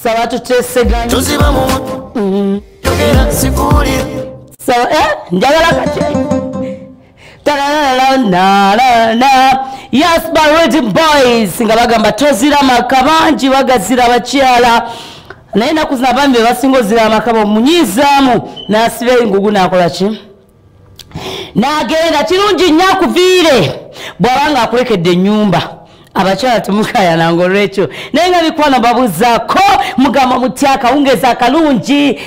Sawa tuteseganya tuziba mu yogera sikulira sawa njagala kati na yes Barrett Boys nga bagamba tozira makabanji bagazira abakyala naye naku zina bambi basinga ozira amakabo munyizaamu nasibe engugu nakola ki nagenda kirungi nnyo akuviire bw'abanga akulekedde ennyumba abakyala temukaya nangolwekyo naye nga bikwano babuzaako mugamba mutya akawungeza akalungi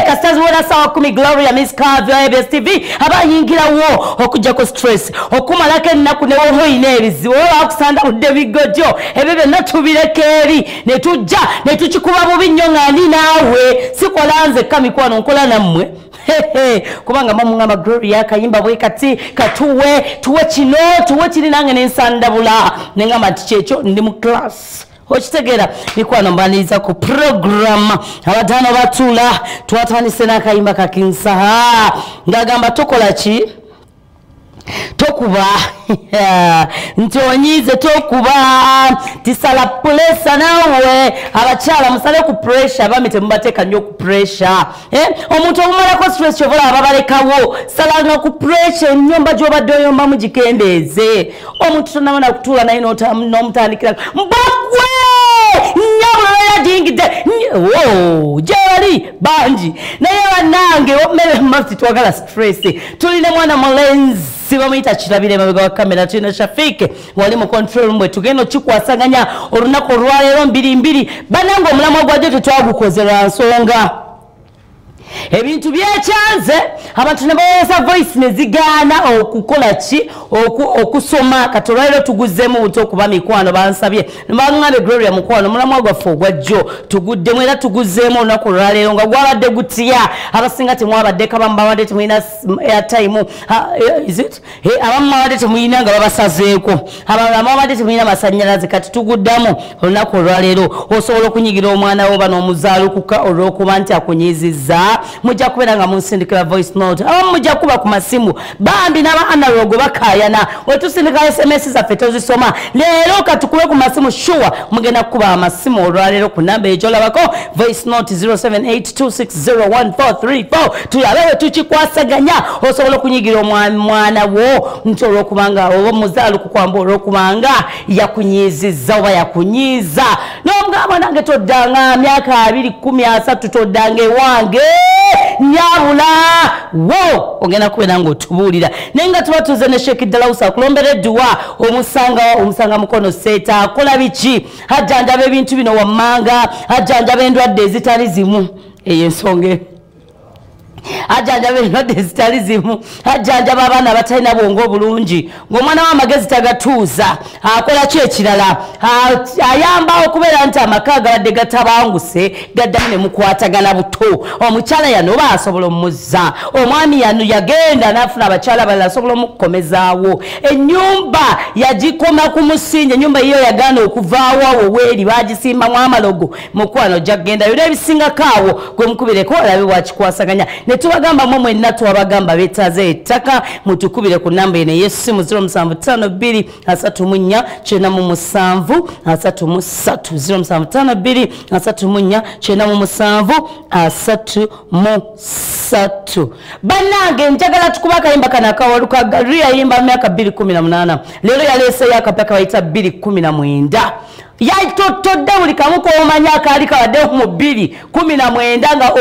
kasitazi wona sawa 10 Gloria Miss Carvio ABS TV abayingirawo okujjako stress okumalako ennaku newohoyina ebizibu oba akusanda budde bigojo ebyo byonna tubireko eri netujja netukikuba bubi nnyo ng'ani naawe sikola nzekka mikwano nkola nammwe kubanga mamungamba Gloria kayimba bwe kati tuwe kino tuwe kiri nange nensandabula nengamba nti kyekyo ndi mu class okitegera mikwano mbaniriza ku program abataano batula twatandise n'akayimba kakinsaha ngagamba tokola ki tokuba ntonyize tokuba tisala pulesa nawe abakyala musale ku pressure bami temubateeka nnyo ku pressure omuntu omumalako stress kyobola ababalekawo salanga ku pressure ennyumba gy'obadde oyombamu gikendeeze omuntu tonabona kutuula naye n'omutandikira mbagwe nyabula dingide gyebali bangi naye bannange omere mafi twagala stress tulina mwana mulenzi bamuyita kirabire emabega wa kamera tulina Shafike wali mu control room tugenda okikwasaganya olunaku olwaleero 2 bannange omulamwa gwadde tetwagukoze lwa nsonga ebintu byekyanze abantu ne baweesa voice ne zigaana okukola ki okusoma katolwairo tuguzeemu buto okuba mikwano bansabye nebaŋŋambe Gloria mukwano mulamwa gwaffe ogwajjo tuguddemu era tuguzeemu olunaku olwaleero nga gwabadde gutya abasinga temwabaddeko abamu babadde temulina airtime abamu babadde temulina nga babasazeeko abalala babadde temulina masannyalaze kati tuguddamu olunaku olwaleero osobola okunyigira omwana wo bano omuzaalukuka olw'okuba nti akunyizizza mujja kubeera nga munsindikira voice note abamu mujja kuba ku masimu bambi n'aba analog bakayana wetusindika SMS zaffe tozisoma leero katukube ku masimu sure mugenda kukuba amasimu olwaleero ku namba egyolabako voice note 0782601434 tulabe we tukikwasaganya osobola okunyigira omwana wo nti olw'okubanga oba muzaaluku kwamba olw'okubanga yakunyizizza oba yakunyiiza n'omugamba nange toddanga myaka 2-13 toddanga ewange nyabula wo ogenda kubeera ng'otubuulira naye nga tuba tuze ne Sheikh Dalausa akulombera edduwa omusanga mukono seeta akola biki ajjanjaba ebintu bino wammanga ajjanjaba endwadde ezitali zimu eyo ensonga ajjanjaba endwadde ezitali zimu ajjanjaba abaana batalina bwongo obulungi ng'omwana w'amagezi tagatuuza akola ki ekirala ayamba okubeera nti amaka gabadde gatabanguse gaddamu ne mukwatagana buto omukyala yano oba asobola omuzza omwami yano yagenda n'afuna abakyala balala asobola omukomezaawo ennyumba yagikoma ku musingi ennyumba yiyo yagaana okuvaawo awo weeri bagisimbamu amalogo mukwano jagenda yona ebisingako awo gwe mukubireko olabe bwakikwasaganya netubagamba mwenna twabagamba betaaze ettaka mutukubire ku namba eno ey'essimu 0752 34 97 0752 34 97 bannange njagala tukuba akayimba kano akawaluka Gloria yayimba myaka 2018 leero yaleeseyo akapaka bayita 2019 yatotodde buli kamu koomanya akaali kabaddeho mu 2019 nga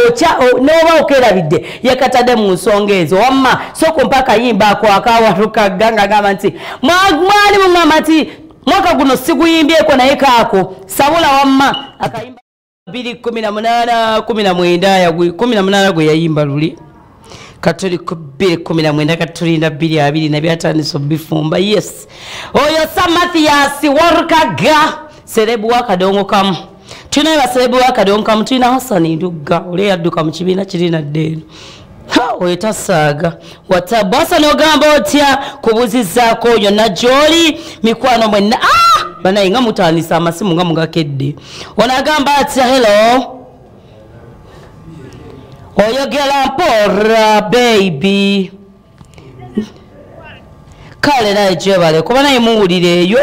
n'oba okerabidde yekatadde mu nsonga ezo wamma soko mpaka yimba ako akawaluka ganga gamba nti mwali mungamba nti mwaka guno siguyimbyeko naye kaako sabula wamma akayimba 2018 gwe yayimba luli katuli ku 2019 katulinda 2022 bifumba yes oyo Mathias Warukaga serebu wakadongo kamu tulina baserebu wakadongo kamu tulina Hasani Ndugga ole yadduka mu kibiina kirina ddeeno oyo tasaaga watabasa n'ogamba otya kubuzizaako yonna gy'oli mikwano mwenna banaye nga mutandisa amasimu nga mugakedde onagamba atya hello oyogera mpora baby kale naye gyebale kuba naye muwulire eyo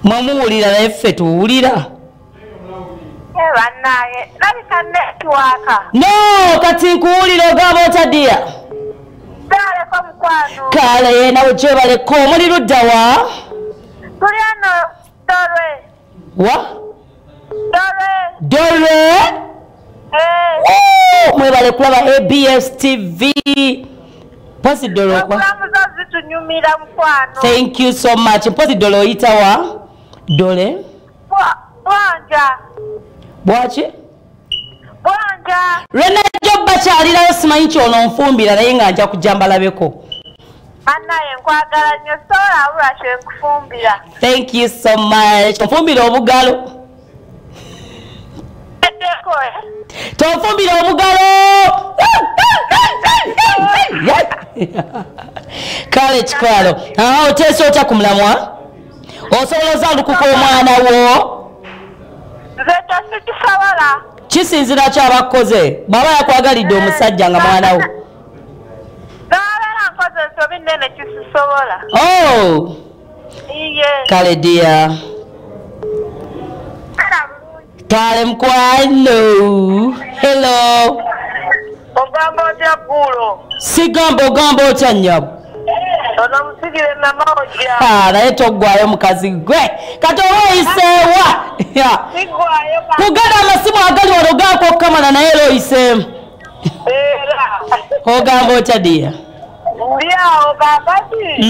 mwamuwulira naye ffe tuwulira bannaye labika netiwaaka no kati nkuwulira ogamba otadiya zaaleko mukwano kale yenawe gyebaleko omuli ludda wa tuli ano dolwe wa dolwe mwebale kulaba ABS TV mpozi dolo kwa okulamuza zitunyumira mukwano thank you so much mpozi dolo oyita wa dole bwanja bwaki bwanja lwenajjo bakyalirayo simanyi kyono nfumbira naye nga nja kujja mbalabeko annaye nkwagala nnyo sobola abula kyenkufumbira thank you so much nfumbira obugalo tonfumbira obugalo kale kikwalo oteesa otya ku mulamwa osobola ozaalukuka omwana wo nze tosikisobola kisinzira kyabakoze bw'aba yakwagalidde omusajja nga mwana wo nabeera nkoze ensobi nnene kisisobola iye kale dia kale mukwano hello ogamba otya ggulo sigamba ogamba otya nnyabo ono musigire namaoja naye toggwayo mukazi gwe kati oba oyiseewa sigwayo kugenda amasimu agali wano gaakokkamana naye era oyiseemu era ogamba otya dia ndiawo kakati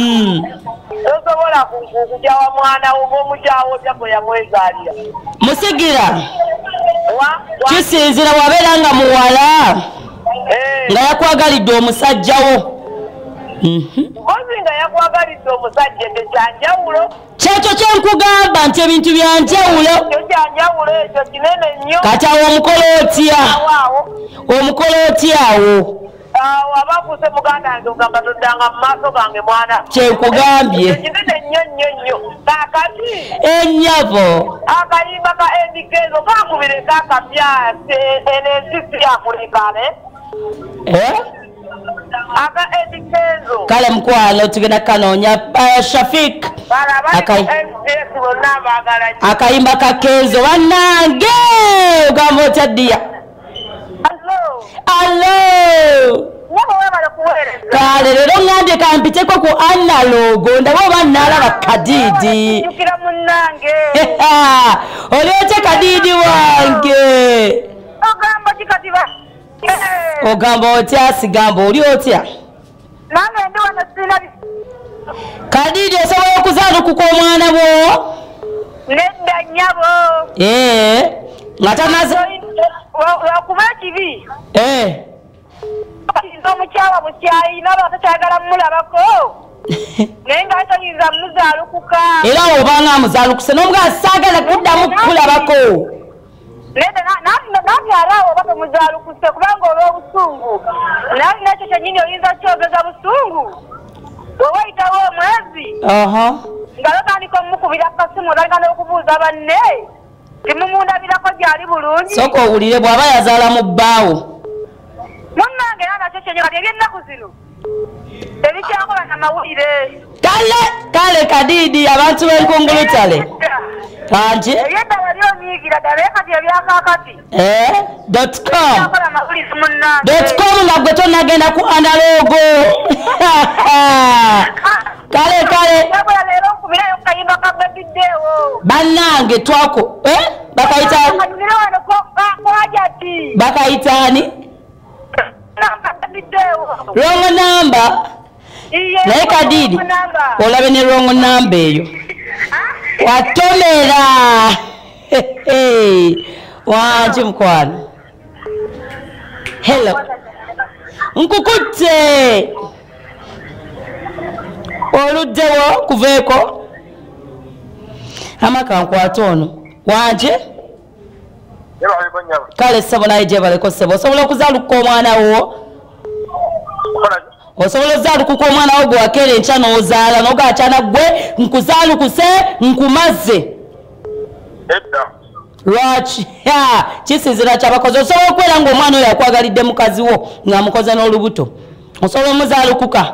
tosobola kujawa mwana wo ng'omukyawo otya gwe yamwezaalira musigira kisinzira wabeera nga muwala nga yakwagalidde omusajja wo mpozi nga yakwagalidde omusajja tekyanjawulo kyekyo kyenkugamba nti ebintu byanjawulo ekyo kyanjawulo ekyo kinene nnyo kati awo omukola otya omukola otyawo awo abakuse muganda wange ogamba toddanga mu maaso gange mwana kyenkugambye kinene nnyo nnyo nnyo kakati ennyabo akayimba ka endikezo kakubireko akapya enensi yakulekane aka endikezo kale mukwano tugenda kanoonya Shafik akayimba kakenzo bannange ogamba otya ddiya allo kale leero ngambye kampiteko ku analogo ndaba oba naalaba kadiidi oli otya kadiidi wange ogamba otya sigamba oli otya kadiidi osobola okuzaalukuka omwana bwo nedda nnyabo nga tanaze lwakuba ekibi omukyawa bukyayina oba takyagala mumulabako naye nga toyinza muzaalukuka era obanga amuzaalukuse n'omugaa saagala kuddamu kulabako nabyala awo oba temuzaalukuse kubanga oba obusungu naye nakyo kyennyini oyinza kyogeza busungu oba oyitawo omwezi nga lotandika omukubira kasimu otalika n'okubuuza banne timumundabirako gyali bulungi sooka owulire bw'aba yazaala mu bbaawo munnange era nakyo kyenye kati eby'ennaku zino ebikyakola namawulire kale kadiidi abantu b'enkungulutale kanki ebyedda wali onyiigira ddala kati ebyakakati .com nga gwe tonagenda ku analogo kale leero nkubirayo kukayimba ka babiddeewo bannange twako bakayitaani rongo namba naye kadiidi olabe ne rongo namba eyo watomera wangi mukwano hello nkukutte oluddewo kuveeko amaka nkwata ono wanje kale ssebo naye gyebaleko ssebo osobola okuzaalukuka omwana wo osobola ozaalukuka omwana wo gwe wakeera enkya n'ozaala n'ogakyana gwe nkuzaalukuse nkumaze lwaki kisinzira kyabakozi osobola okubeera ng'omwana oyo akwagalidde mukazi wo ng'amukoze n'olubuto osobola omuzaalukuka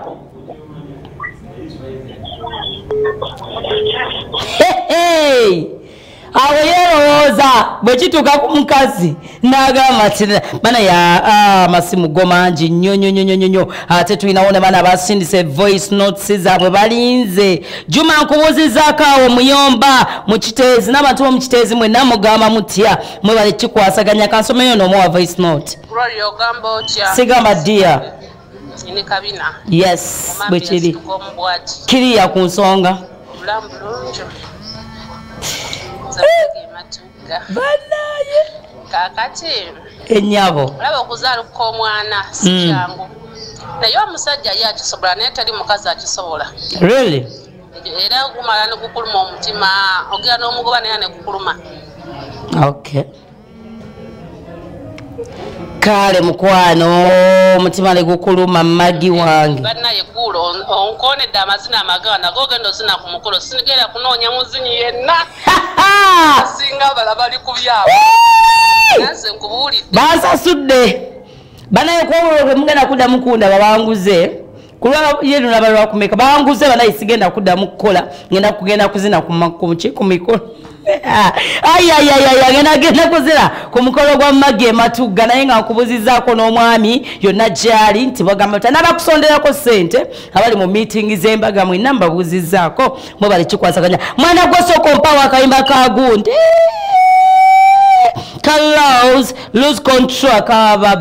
awo yerowooza bwe kituuka ku mukazi n'agamba ati bana ya masimu go mangi nnyo ate tulinawo ne bana basindise voice notes zaabwe balinze. Juma nkubuuzizaako awo muyomba mu Kiteezi n'abantu bo mu Kiteezi mwenna mugamba mutya mwebale kikwasaganya kansomeyo n'omuwa voice note. Sigamba dia. Yes, bwe kiri kiriya ku nsonga banaye kakati enyabo olaba okuzaaluka omwana si kyangu naye omusajja ye akisobola naye tali mukazi akisobola. Really? Era okumala ne gukuluma omutima ogera n'omugoba naye ne gukuluma. Okay. Kale mukwano omutima ne gukuluma magi wange. Bannaye gulo onkonedde amazina amaganda gogenda ozina ku mukolo sinigera kunoonya muzinyi yenna. Singa balabali ku byabo. Nanze nkubuulidde. Bansasudde. Banaye kwobulwe mugenda kudda mukunda babanguze. Kulwa yenu nabalwa kumeka banguze banaye sigenda kudda mukola ngenda kugenda kuzina ku mikolo. Genda kuzira ku mukolo gwa mage matuga naye nga nkubuzizaako n'omwami yonna gyali nti bagamba n'abakusonderako ssente abali mu meeting z'embaga mwenna mbabuuzizaako mwe bali kikwasaganya mwana gw'osooka ompawo akayimba ka gundi Carlos lose control kaba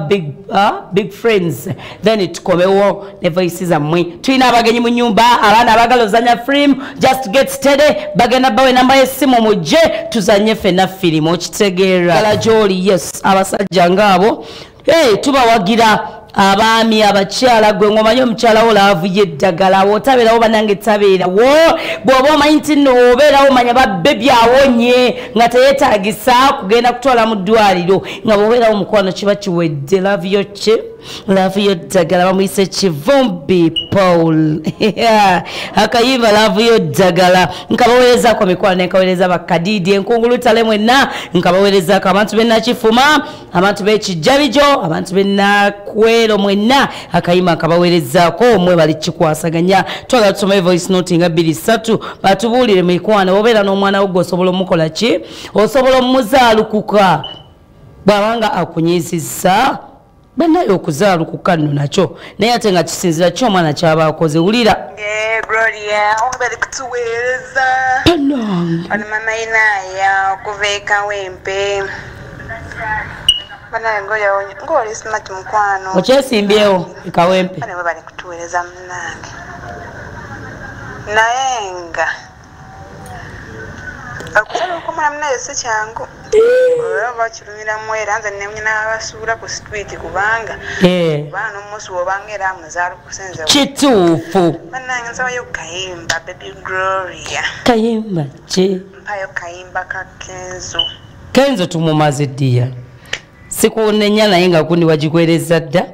big friends then it komewo ne voice zammwe tulina abagenyi mu nyumba abaana abagala ozanya film just get steady bagenda bawe namba y'essimu mujje tuzanye fena film okitegeera kala joli yes abasajja ngabo tubawagira abaami abakyala gwe ngomanyi omukyala wo laavuye eddagala wotabeerawo banange tabeerawo bw'oba omanyi nti nno obeerawo manya babbe byawonye nga teyeetaagisa kugenda kutwala mu ddwaliro nga bw'obeerawo mukwano kiba kiwedde laavuyo ki laavuyo ddagala bamuyise Kivumbi Paul akayimba laavuyo ddagala nkabaweerezaako mikwano nenkaweereza bakadiidi enkungulu tale mwenna nkabaweerezaako abantu b'ennakifuma abantu b'ekijjabijo abantu b'ennakwero mwenna akayimba akabaweerezaako omwe bali kikwasaganya twagala tusome voice note nga 2-3 batubuulire mikwano bobeera n'omwana wo gwe osobola omukola ki osobola omuzaalukuka bw'abanga akunyizizza banaye okuzaalukuka nno nakyo naye ate nga kisinzira ki omwana kyaba akoze wulira Gloria bali kutuweereza bano mama inaya okuva ekawempe banaye ng'oli smart mukwano okyesimbyewo ekawempe bano bali kutuweereza munange naye nga okusalaluka omwana naye si kyangu olaba kirumiramu era nze nemnyina abasuula ku street kubanga baana n'omunsi wobanga era amuzaalukusenze kituufu bannange nsabayo kayimba baby Gloria kayimba ki mpayo kayimba ka Kenzo tumumaze ddiya sikunenya naye nga kundi wagikwereza dda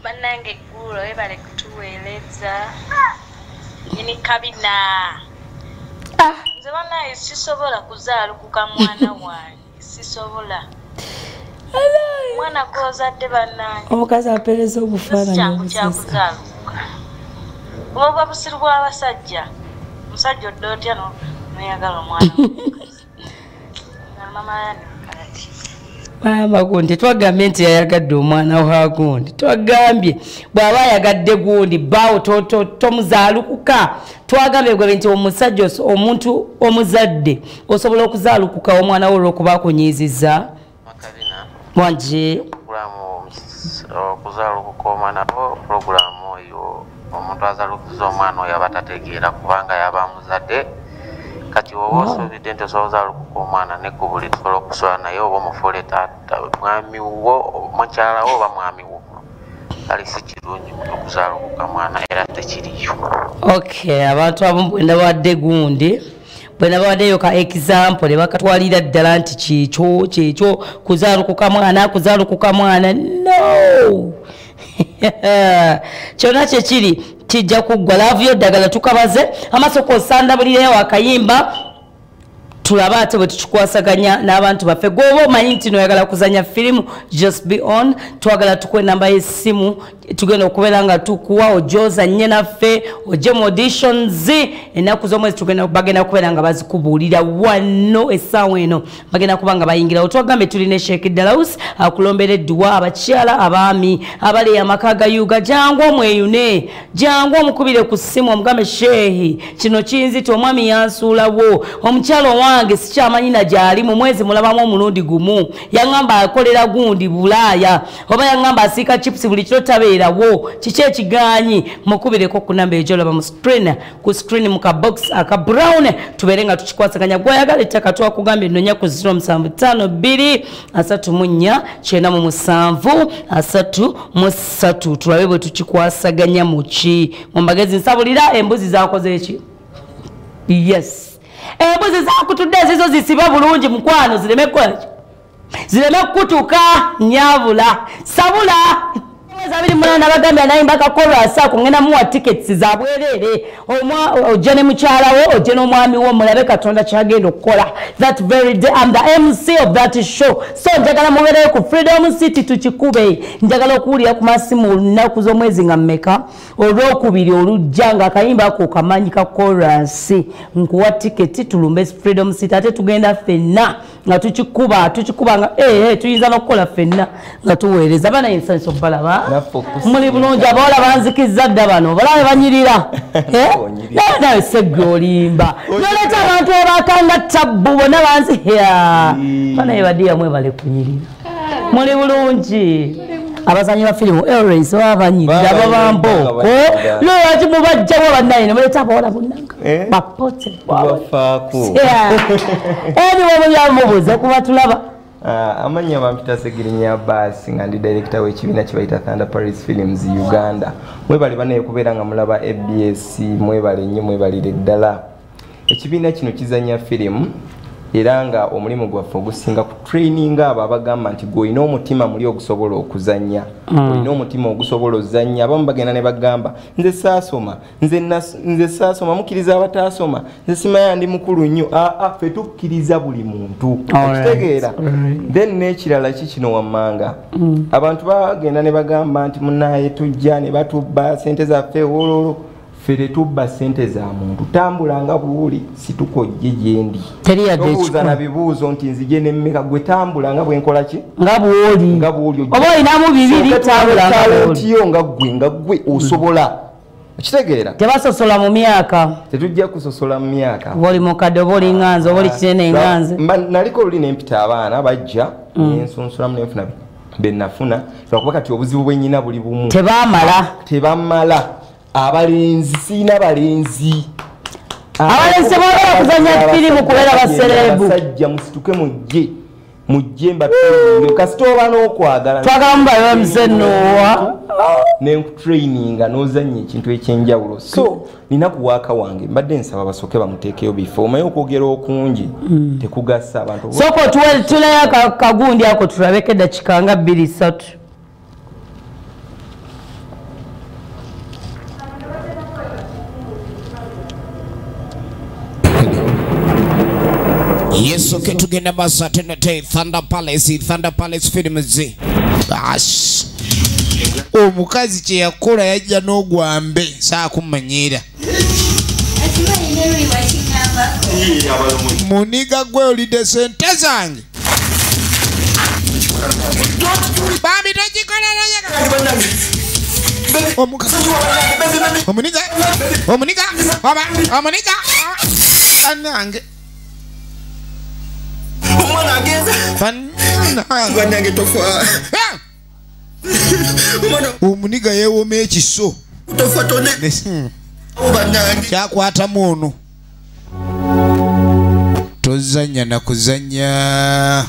bannange gulo webale kutuweereza nyini kabina nze banaye sisobola kuzaalukuka mwana wange sisobola mwana gwozadde bannange omukazi apereza obufaananyi kyakuzaalukuka obwa busiru bw'abasajja musajja odde otya noyagala omwana mama Mama gundi twagambye nti yayagadde omwana wa gundi twagambye bw'aba ayagadde gundi bawo tomuzaalukuka twagambye gwe nti omusajja omuntu omuzadde osobola okuzaalukuka omwana wo olw'okuba akunyiizizza makabina wanje okuzaalukuka omwana puroguramu oyo omuntu azaalukuza omwana oyo aba tategeera kubanga yaba muzadde kati wowe osuubidde nti osobola okuzaalukuka omwana nekkubo litusobola okuswala naye oba omufuule taata mwami wo mukyala wo oba mwami wo kale si kirungi okuzaalukuka mwana era tekiriyo. Okay, abantu abamu bwenda bawadde gundi bwenda bawaddeyo ka example ne bakatwalira ddala nti kyekyo kuzaalukuka mwana no kyonna kyekiri kijja kuggwa laavuyo ddagala tukabaze amaaso kosanda bulireyo akayimba tulaba ate bwe tukikwasaganya n'abantu baffe gwoba omanyi nti noyagala kuzanya firimu just be on twagala tukuwe namba y'essimu tugenda okubeera nga tukuwa ojozanye naffe ojje mu auditions ennaku z'omwezi bagenda kubeera nga bazikubuulira wano essaawa eno bagenda kuba nga bayingirawo twagambe tulina Sheikh Dalaus akulombereddwa abakyala abaami abali amaka ga yuga jangu omweyune jangu omukubire ku ssimu omugambe sheehi kino kiyinzita omwami yansuulawo omukyala owange sikyamanyi na gyali mu mwezi mulabamu omulundi gumu yaŋŋamba akolera gundi Bulaaya oba yaŋŋamba asiika chips buli kiro tabeerawo kiki ekiganyi mukubireko ku namba egyolaba mu screen ku screen mu ka box aka brown tubeere nga tukikwasaganya gwayagala ettaka twakugambye nnonya ku 0752 34 tulabe bwe tukikwasaganya muki mumbagezi nsabulira embuzi zakoze eki yes embuzi zakutudde ezizo zisiba bulungi mukwano zireme kwaki zireme kutuka nyabula sabula Zabiri mwana bagambye anayimba akakolasa kungena muwa tickets za bwerere ojene mukyala wo ojene omwami wo mulabe Katonda kyagenda okukola that very day I'm the MC of that show so njagala mubeere ku Freedom City tukikube njagala okuwulira ku masimu olunaku z'omwezi nga mmeka olwokubiri olujja nga akayimba ako kamanyi ka chorus nkuwa ticket tulumbe Freedom City ate tugenda ffenna nga tukikuba nga tuyinza n'okukola ffenna nga tuweereza bana insansi okubalaba muli bulungi abawala banzikizza dda bano balabe banyirira nawe segge olimba noleta abantu abakanga tabbu bonna banziya bana ebadiya mwe bale kunyirira muli bulungi abazanyi ba firimu Airways babanyirira babamboko lwaki mubajjawo bannaye ne muleta abawala bonnanga bapote bafaako mubuuze kuba tulaba amanya bampita Segirinya Abbas nga ndi director w'ekibiina kye bayita Thunder Paris Films Uganda mwebale banaye kubeera nga mulaba ABS mwebale nnyo mwebalire ddala ekibiina kino kizanya firimu era nga omulimu gwaffe ogusinga ku training abo abagamba nti gw'olina omutima muli ogusobola okuzanya olina omutima ogusobola ozanya abamu bagenda ne bagamba nze saasoma nze saasoma mukkiriza abataasoma nze simanya ndi mukulu nnyo ffe tukkiriza buli muntu okitegeera then n'ekirala kikino wammanga abantu bagenda ne bagamba nti munaye tujja ne batubba sente zaffe wololo fere tubba sente za muntu tambulanga buuli situkojje gyendi tobuuza na bibuuzo nti nzije nemmeka gwe tambulanga bwenkola ki nga buoli oba olinamu bibiri tambulanga buoli nga gwe osobola okitegeera tebasosola mu myaka tetujja kusosola mu myaka boli mukadde oba oli nganze oba oli kinene enganze naliko oluli nempita abaana bajja nensonsolamu nenfuna benafuna lwakuba kati obuzibu bwenyina buli bumu tebamala abalenzi sina balenzi abalenzi baba kuzanya firimu kubeera baserebu basajja musituke mujje mbatulire kasitoba n'okwagala twagala mubayo mzenowa n'enkutraininga n'ozanya ekintu ekyenjawulo so nina kuwaaka wange mbadde nsaba basooke bamuteekeyo bifo omaye okwogera okungi tekugasa abantu soko tuleyo kagundi ako tulabeko eddakika nga 2-3 Yes, okay, tugenda basa tenete Thunder Palace Films. Gosh. Omukazi kye yakola yajja n'ogwambe saa kumanyira. Muniga gwe olide sente zange. Babi tajikola Omuniga. Anange. Umwana ageza banyange tofa omuniga yewoma ekiso tofa tone banyange kyakwata muno tozanya na kuzanya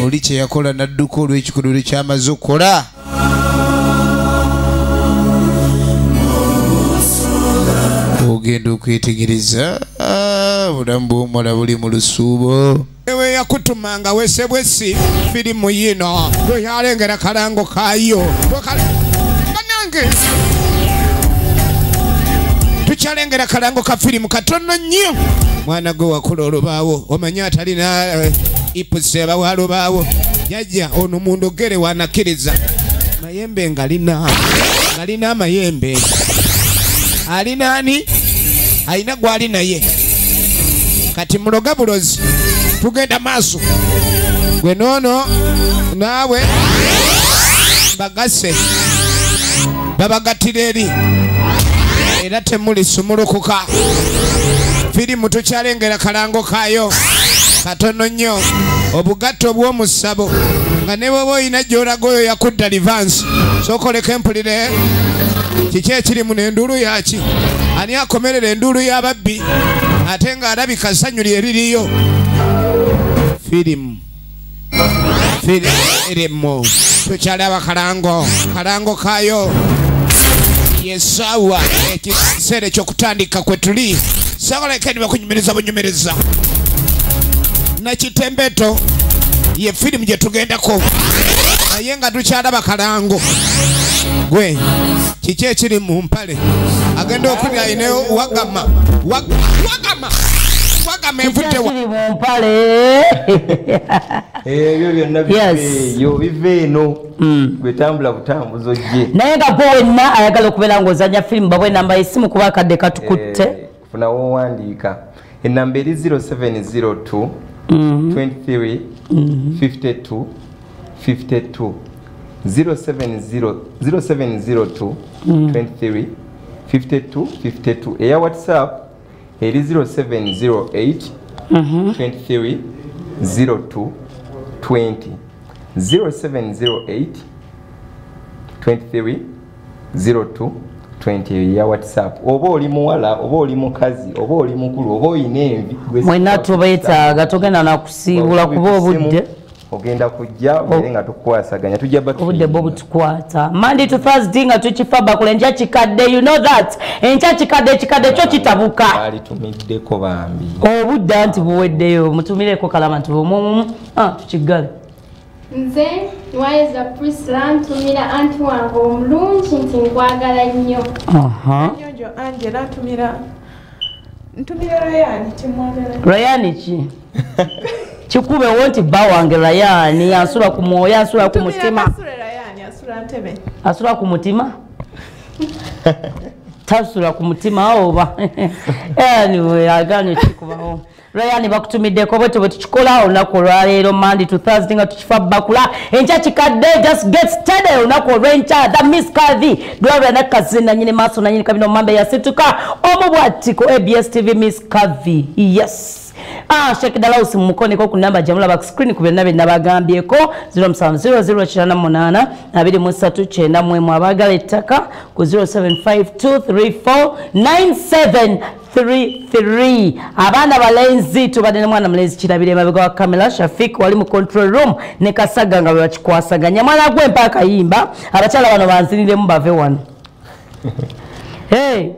oli kye yakola nadduka olw'ekikololo kyamaze okukola ogenda okwetegereza obulamu bw'omuwala buli mu lusuubo ewe yakutumanga wesebwesi firimu yino lweyalengera kalango kayo banange tukyalengera kalango ka firimu katono nnyo mwana gwe wakula olubaawo omanyi atalina ipuseba wa lubaawo jajja ono mundogere wanakiriza mayembe ngalina amayembe alina ani alina gwali naye kati muloga bulozi tugenda maaso gwe noono naawe bagase babagatira eri era temuli sumulukuka firimu tukyalengera kalango kayo katono nnyo obugatto bw'omusabo nga ne bwoba oyina gy'olaga oyo yakudda livansi sookoleko empulire kiki ekiri mu n'enduulu yaki ani akomerera enduulu y'ababbi ate ng'alabika ssanyu lye ririyo firimu tukyalaba kalango kayo yesawa ekiseera ekyokutandika kwe tuli sakoleke ni bakunyumiriza bunyumiriza nakitembeto ye firimu gye tugendako naye nga tukyalaba kalango gwe kiki ekiri mu mpale agenda okulya ayineyo wagama envudde mu mpale ebyo byonna bive eno gwetambula butambuzo gye naye nga bo wenna ayagala okubeera ng'ozanya firimu babwe enamba y'essimu kuba akadde katukutte funa wowandiika enamba eri 0702 23 52 52 0702 23 52 52 eya whatsapp eri 0708 23 02 20 0708 23 02 20 ya whatsapp oba oli muwala oba oli mukazi oba oli mukulu oba oyina envi mwena tubeetaaga togenda nakusiibula kuba obudde ogenda kujja obere nga tukwasaganya tujja obudde bwo butukwata Monday to Thursday nga tukifa bakula enja kikadde you know that enja kikadde kyo kitabuka alitumiddeko bambi obudde anti buweddeyo mutumireko kalama nti tukigale nze Waiza Priscilla ntumira anti wange omulungi nti nkwagala nnyo nyonjo Angela ntumira Ryan timwagala Ryan ki kikube wonti bba wange Ryan yansula ku mwoyo yansula ku mutima asula ku mutima tasula ku mutima oba anyway aganye kikubaho Ryan bakutumiddeko bwe tukikola olunaku olwaleero Monday to Thursday nga tukifa bakula enkya kikadde just get started olunaku olw'enkya the Miss Kavi dwalula nakkazi nanyini maaso nanyini kabino mambe yasituka omubwatiko ABS TV Miss Kavi yes Sheikh Dalaus mukoneko ku namba jamula back screen ku byonna byonna bagambyeko 070088 23 abagala ettaka ku 0752349733 abaana balenzi tubadde ne mwana mulenzi kirabire mabega wa kamera Shafik wali mu control room ne Kasaga nga bakikwasaganya mwana gwe mpaka yimba abakyala bano banzirire mu bave wano hey